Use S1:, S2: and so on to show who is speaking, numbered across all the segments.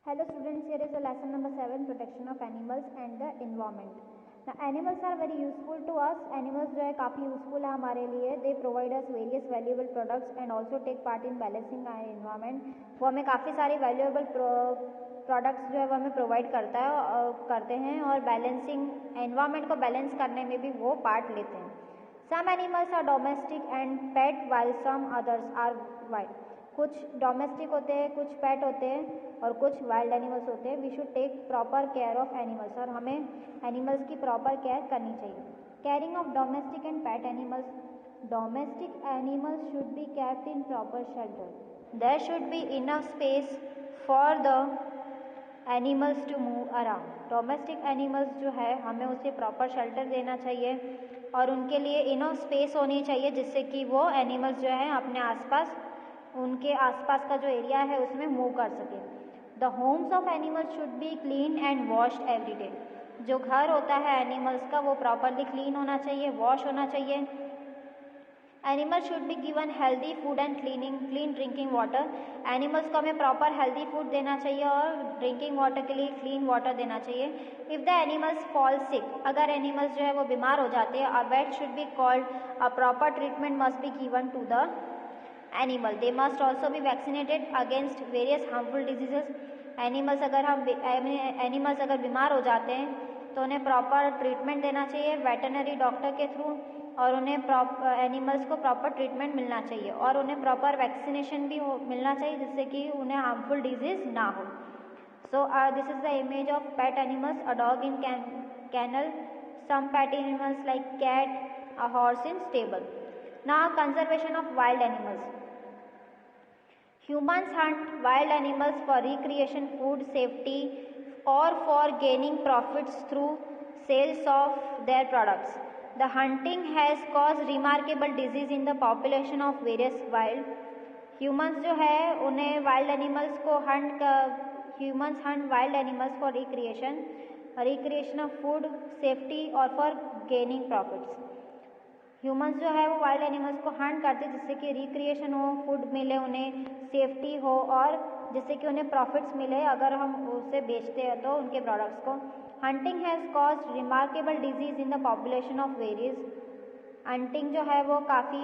S1: Hello students, here is the lesson number 7, protection of animals and the environment. Now animals are very useful to us. Animals जो है काफ़ी useful है हमारे लिए. They provide us various valuable products and also take part in balancing our environment. वो हमें काफ़ी सारे valuable प्रोडक्ट्स जो है वो हमें प्रोवाइड करते हैं और बैलेंसिंग एनवायरनमेंट को बैलेंस करने में भी वो पार्ट लेते हैं. Some animals are domestic and pet while some others are wild. कुछ डोमेस्टिक होते हैं, कुछ पेट होते हैं और कुछ वाइल्ड एनिमल्स होते हैं. We should take proper care of animals और हमें एनिमल्स की प्रॉपर केयर करनी चाहिए. Caring of domestic and pet animals. Domestic animals should be kept in proper shelter. There should be enough space for the animals to move around. Domestic animals जो है हमें उसे proper shelter देना चाहिए और उनके लिए इनफ स्पेस होनी चाहिए जिससे कि वो एनिमल्स जो है अपने आसपास उनके आसपास का जो एरिया है उसमें मूव कर सके. The homes of animals should B clean and washed every day. जो घर होता है एनिमल्स का वो प्रॉपरली क्लीन होना चाहिए, वॉश होना चाहिए. Animals should be given healthy food and clean drinking water. Animals को हमें प्रॉपर हेल्दी फूड देना चाहिए और ड्रिंकिंग वाटर के लिए क्लीन वाटर देना चाहिए. If the animals fall sick, अगर एनिमल्स जो है वो बीमार हो जाते हैं, a vet should be called. A proper treatment must be given to the animal. They must also be vaccinated against various harmful diseases. Animals अगर बीमार हो जाते हैं तो उन्हें प्रॉपर ट्रीटमेंट देना चाहिए वेटरनरी डॉक्टर के थ्रू और उन्हें एनिमल्स को प्रॉपर ट्रीटमेंट मिलना चाहिए और उन्हें प्रॉपर वैक्सीनेशन भी मिलना चाहिए जिससे कि उन्हें हार्मफुल डिजीज ना हो. So this is the image of pet animals. A dog in kennel, some pet animals like cat, a horse in stable. Now conservation of wild animals. Humans hunt wild animals for recreation, food, safety or for gaining profits through sales of their products. The hunting has caused remarkable disease in the population of various wild. Humans जो है उन्हें wild animals को humans hunt wild animals for recreation of food, safety or for gaining profits. Humans जो है वो wild animals को Hunt करते जिससे कि रिक्रिएशन हो, फूड मिले उन्हें, सेफ्टी हो और जिससे कि उन्हें प्रॉफिट्स मिले अगर हम उसे बेचते हैं तो उनके प्रोडक्ट्स को. Hunting has caused remarkable disease in the population of various. Hunting जो है वो काफ़ी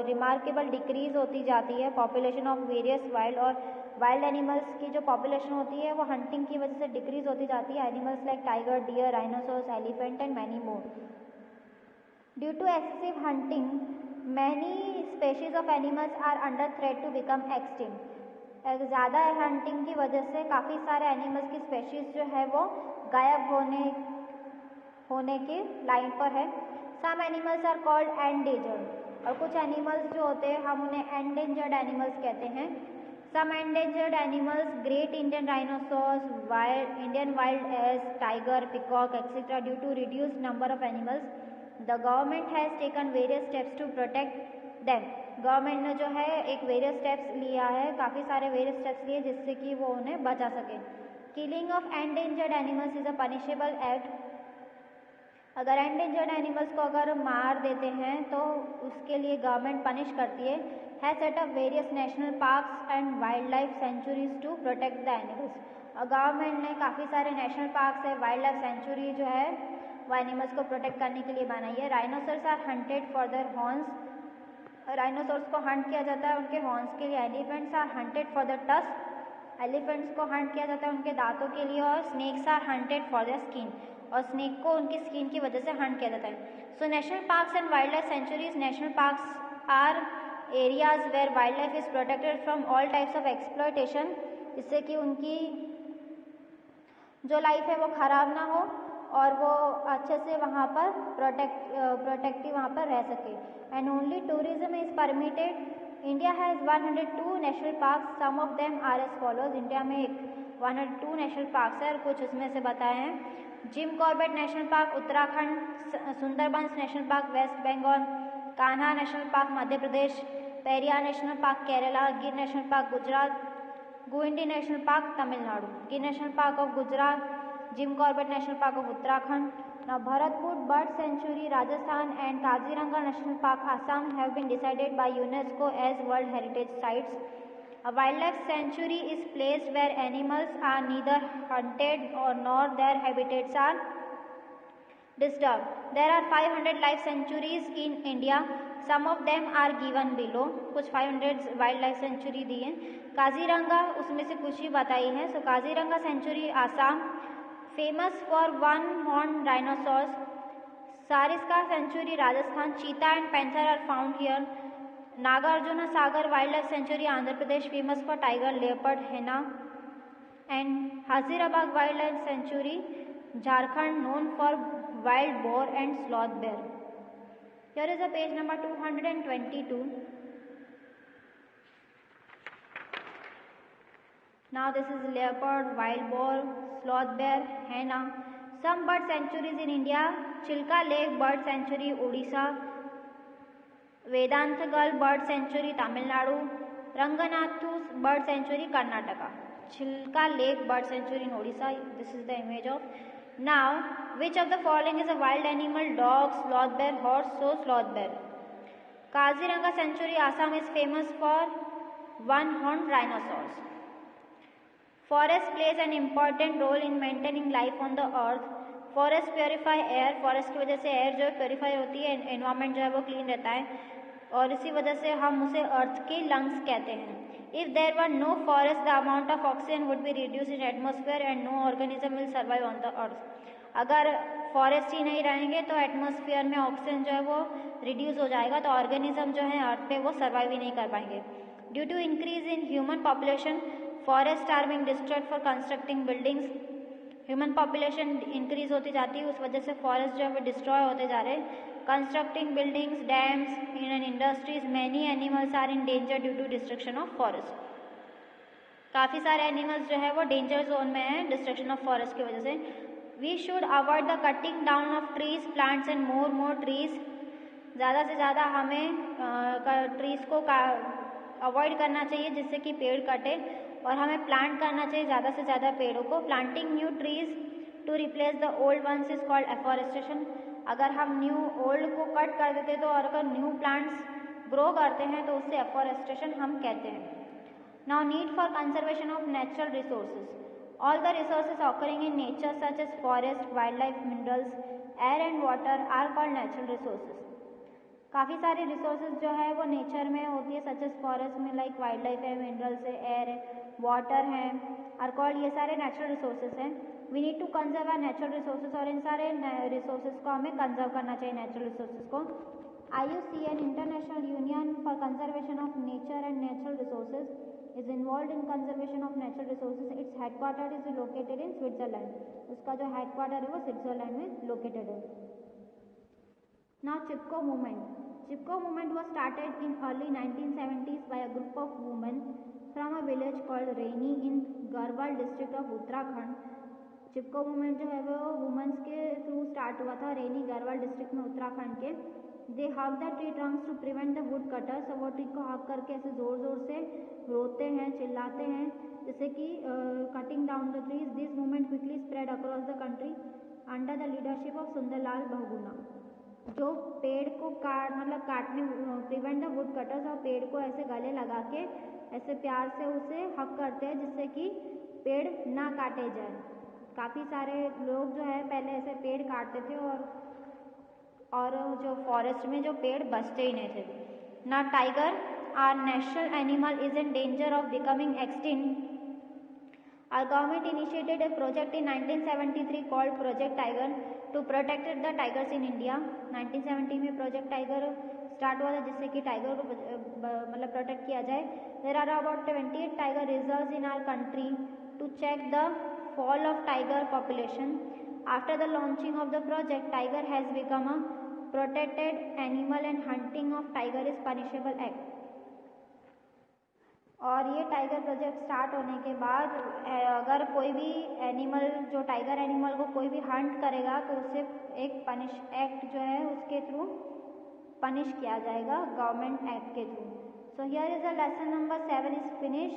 S1: रिमार्केबल डिक्रीज होती जाती है पॉपुलेशन ऑफ वेरियस वाइल्ड. और वाइल्ड एनिमल्स की जो पॉपुलेशन होती है वो हंटिंग की वजह से डिक्रीज होती जाती है. Animals like tiger, deer, rhinoceros, elephant and many more. Due to excessive hunting, many species of animals are under threat to become extinct. ज़्यादा हंटिंग की वजह से काफ़ी सारे एनिमल्स की स्पेशीज जो है वो गायब होने की लाइन पर है. Some animals are called endangered और कुछ एनिमल्स जो होते हैं हम उन्हें एंडेंजर्ड एनिमल्स कहते हैं. Some endangered animals great Indian rhinoceros, Indian wild ass, tiger, peacock etcetera. Due to reduced number of animals the government has taken various steps to protect them. Government ने जो है एक वेरियस स्टेप्स लिया है, काफ़ी सारे वेरियस स्टेप्स लिए जिससे कि वो उन्हें बचा सके. Killing of endangered animals is a punishable act. अगर एंडेंजर्ड एनिमल्स को अगर मार देते हैं तो उसके लिए गवर्नमेंट पनिश करती है. Has set up various national parks and wildlife sanctuaries to protect the animals. और गवर्नमेंट ने काफ़ी सारे नेशनल पार्क्स है, वाइल्ड लाइफ सेंचुरी जो है वो एनिमल्स को प्रोटेक्ट करने के लिए बनाई है. Rhinoceros are hunted for their horns. Rhinoceros को हंट किया जाता है उनके हॉर्न्स के लिए. Elephants are hunted for the tusk. Elephants को हंट किया जाता है उनके दांतों के लिए. और snakes are hunted for their skin और स्नेक को उनकी स्किन की वजह से हंट किया जाता है. So national parks and wildlife sanctuaries. National parks are areas where wildlife is protected from all types of exploitation. जिससे कि उनकी जो लाइफ है वो खराब ना हो और वो अच्छे से वहाँ पर प्रोटेक्टिव वहाँ पर रह सके. And only tourism is permitted. India has 102 national parks. Some of them are as follows. India में 102 नेशनल पार्क्स है और कुछ उसमें से बताए हैं. Jim Corbett national park Uttarakhand, Sundarbans national park West Bengal, Kanha national park Madhya Pradesh, Periyar national park Kerala, Gir national park Gujarat, Guindy national park Tamil Nadu. Gir national park of Gujarat, Jim Corbett national park of Uttarakhand. Now Bharatpur Bird Sanctuary Rajasthan and Kaziranga National Park Assam have been decided by UNESCO as World Heritage Sites. A wildlife sanctuary is placed where animals are neither hunted or nor their habitats are disturbed. There are 500 life sanctuaries in India. Some of them are given below. कुछ 500 wild life sanctuary दी हैं. काजीरंगा उसमें से कुछ ही बताई है. So Kaziranga sanctuary Assam, famous for one horn dinosaurs. Sariska sanctuary Rajasthan, cheetah and panther are found here. Nagarjuna Sagar wild life sanctuary Andhra Pradesh, famous for tiger, leopard, hyena. And Hazaribagh wild life sanctuary Jharkhand, known for wild boar and sloth bear. Here is a page number 222. Now this is leopard, wild boar, sloth bear, hyena. Some bird sanctuaries in India: Chilka Lake Bird Sanctuary, Odisha; Vedanthagal Bird Sanctuary, Tamil Nadu; Ranganathu Bird Sanctuary, Karnataka. Chilka Lake Bird Sanctuary in Odisha. This is the image of. Now, which of the following is a wild animal? Dog, sloth bear, horse. So, sloth bear. Kaziranga Sanctuary, Assam is famous for one-horned rhinoceros. Forest plays an important role in maintaining life on the earth. Forest purify air. Forest की वजह से air जो है purify होती है, environment जो है वो clean रहता है, और इसी वजह से हम उसे अर्थ के लंग्स कहते हैं. If there were no forest, the amount of oxygen would be reduced in atmosphere and no organism will survive on the earth. अगर फॉरेस्ट ही नहीं रहेंगे तो एटमॉस्फेयर में ऑक्सीजन जो है वो रिड्यूस हो जाएगा, तो ऑर्गेनिज्म जो है अर्थ पे वो सर्वाइव ही नहीं कर पाएंगे. Due to increase in human population, forest are being destroyed for constructing buildings. Human population increase होती जाती है, उस वजह से फॉरेस्ट जो है वो डिस्ट्रॉय होते जा रहे हैं. Constructing buildings, dams in industries, many animals are in danger due to destruction of forest. काफ़ी सारे एनिमल्स जो है वो डेंजर जोन में हैं डिस्ट्रक्शन ऑफ फॉरेस्ट की वजह से. We should avoid the cutting down of trees, plants and more trees. ज़्यादा से ज़्यादा हमें ट्रीज़ को अवॉइड करना चाहिए जिससे कि पेड़ कटे, और हमें प्लांट करना चाहिए ज़्यादा से ज़्यादा पेड़ों को. Planting new trees to replace the old ones is called afforestation. अगर हम न्यू ओल्ड को कट कर देते तो, और अगर न्यू प्लांट्स ग्रो करते हैं तो उससे एफॉरेस्टेशन हम कहते हैं. Now need for conservation of natural resources. All the resources occurring in nature such as forest, wildlife, minerals, air and water are called natural resources. काफ़ी सारे रिसोर्सेज जो है वो नेचर में होती है, सच एज फॉरेस्ट में लाइक वाइल्ड लाइफ है, मिनरल्स है, एयर है, वाटर है, आर कॉल्ड, ये सारे नेचुरल रिसोर्सेज हैं. We need to conserve our natural resources, और इन सारे रिसोर्सेज को हमें कंजर्व करना चाहिए, नेचुरल रिसोर्सेज को. IUCN, international union for conservation of nature and natural resources, is involved in conservation of natural resources. Its headquarter is located in Switzerland. उसका जो headquarter है वो स्विट्जरलैंड में located है. Now Chipko movement. Chipko movement was started in early 1970s by a group of women from a village called Raini in Garhwal district of Uttarakhand. Chipko movement जो है वो women's के through start हुआ था रेनी Garhwal district में उत्तराखंड के. They hug the tree trunks to prevent the wood cutters. वो tree को हक करके ऐसे ज़ोर ज़ोर से रोते हैं, चिल्लाते हैं जैसे कि cutting down the trees. This movement quickly spread across the country under the leadership of Sunderlal Bahuguna. जो पेड़ को काटने, प्रिवेंट द वुड कटर्स, और पेड़ को ऐसे गले लगा के ऐसे प्यार से उसे हक करते हैं जिससे कि पेड़ ना काटे जाए. काफ़ी सारे लोग जो है पहले ऐसे पेड़ काटते थे, और जो फॉरेस्ट में जो पेड़ बचते ही नहीं थे. ना tiger, our national animal, is in danger of becoming extinct. Our government initiated a project in 1973 called Project Tiger to protect the tigers in India. 1970 में प्रोजेक्ट टाइगर स्टार्ट हुआ था जिससे कि टाइगर को प्रोटेक्ट किया जाए. There are about 28 tiger reserves in our country to check the fall of tiger population. After the launching of the project, tiger has become a protected animal and hunting of tiger is punishable act. और ये tiger project start होने के बाद अगर कोई भी animal, जो tiger animal को कोई भी हंट करेगा तो उसे एक पनिश एक्ट जो है उसके थ्रू पनिश किया जाएगा, गवर्नमेंट एक्ट के through. So here is the lesson number 7 is finish.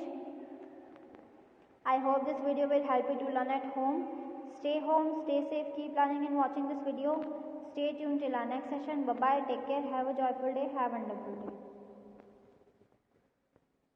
S1: I hope this video will help you to learn at home. Stay home, stay safe, keep learning and watching this video. Stay tuned till our next session. Bye bye, take care, have a joyful day, have a wonderful day.